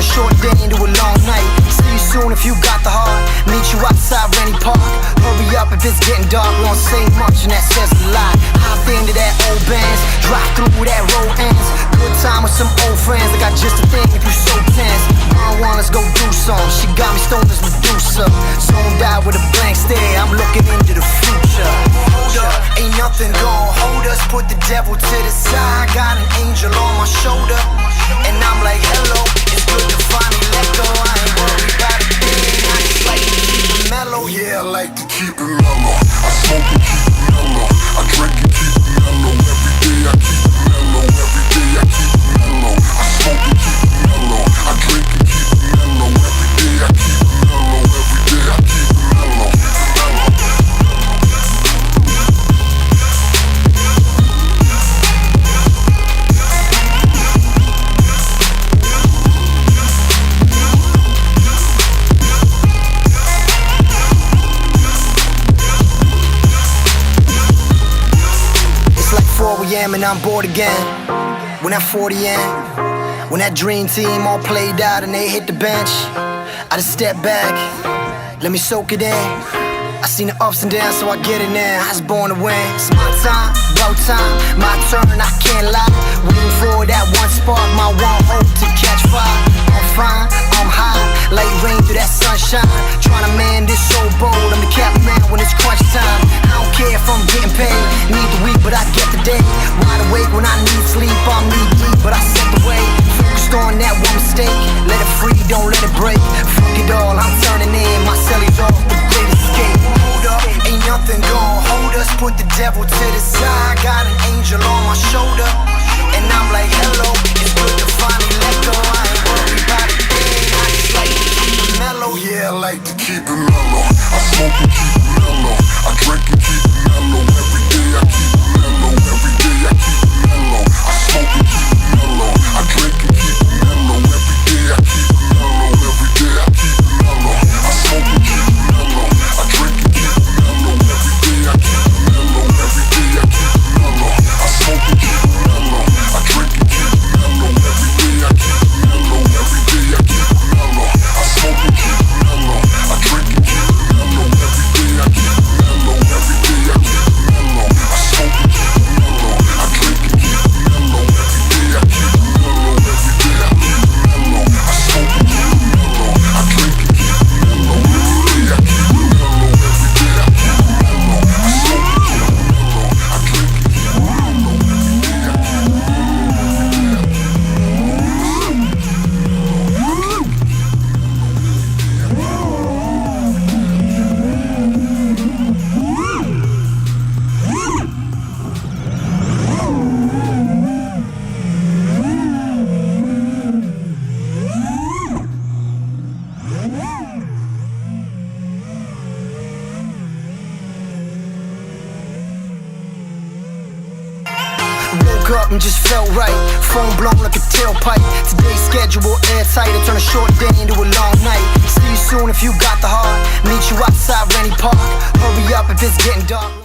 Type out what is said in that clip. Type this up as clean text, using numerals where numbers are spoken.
turn a short day into a long night. See you soon if you got the heart. Meet you outside Rennie Park. Hurry up if it's getting dark. We don't say much and that says a lot. Hop into that old Benz, drive through that road ends. Good time with some old friends. I got just a thing if you so tense. One, let's go do some. She got me stoned as Medusa. Zoned out with a blank stare. I'm looking into the future. Hold up, ain't nothing gon' hold us. Put the devil to the side. Got an angel on my shoulder, and I'm like, hello, it's good to finally let go. I ain't worried about a thing. I just like to keep it mellow. Yeah, I like to keep it mellow. I smoke and keep it mellow. I drink and keep it mellow. Every day I keep it mellow. Every day I keep it mellow. I smoke and keep it mellow. I drink and keep it mellow. Every day I keep it mellow. Every day I keep it mellow. And I'm bored again. When that 40 in, when that dream team all played out and they hit the bench, I just step back, let me soak it in. I seen the ups and downs, so I get it now. I was born to win. It's my time, about time, my turn, I can't lie. Waiting for that one spark, my one hope to catch fire. I'm fine, I'm high, like rain through that sunshine. Trying to man this so bold, I'm the captain man when it's crunch time. I don't care if I'm getting paid, need the week, but I get the day. Wide awake when I need sleep, I'm knee deep, but I set the way. Focused on that one mistake, let it free, don't let it break. Fuck it all, I'm turning in, my cellies off, the great escape. Hold up, ain't nothing gon' hold us. Put the devil to the side. Got an angel on my shoulder, and I'm like, hello, it's good to finally let go. I ain't worried about a thing. I just like to keep it mellow. Yeah, I like to keep it mellow. I smoke and keep it mellow. I drink and keep it mellow. Every day I keep it mellow. Every day I keep it mellow. I smoke and keep it mellow. I drink and keep it mellow. Every day I keep it mellow. Every day I keep it mellow. I smoke and keep it mellow. I drink and keep it mellow. Every day I keep it mellow. Every day I keep it mellow. I smoke and keep it mellow. I drink and keep it mellow. Every day I keep it mellow. Every day I keep it mellow. I smoke and keep it mellow. I drink and keep it mellow. Every day I keep it mellow. Every day I keep it mellow. I smoke and keep it mellow. I drink and keep it mellow. Every day I keep it mellow. Every day I keep it mellow. I smoke and keep it mellow. I drink and keep it mellow. Every day I keep it mellow. Every day I keep it mellow. I smoke and keep it mellow. I drink and keep it mellow. Every day I keep it Woke up and just felt right. Phone blown like a tailpipe. Today's schedule airtight. I turn a short day into a long night. See you soon if you got the heart. Meet you outside Rennie Park. Hurry up if it's getting dark.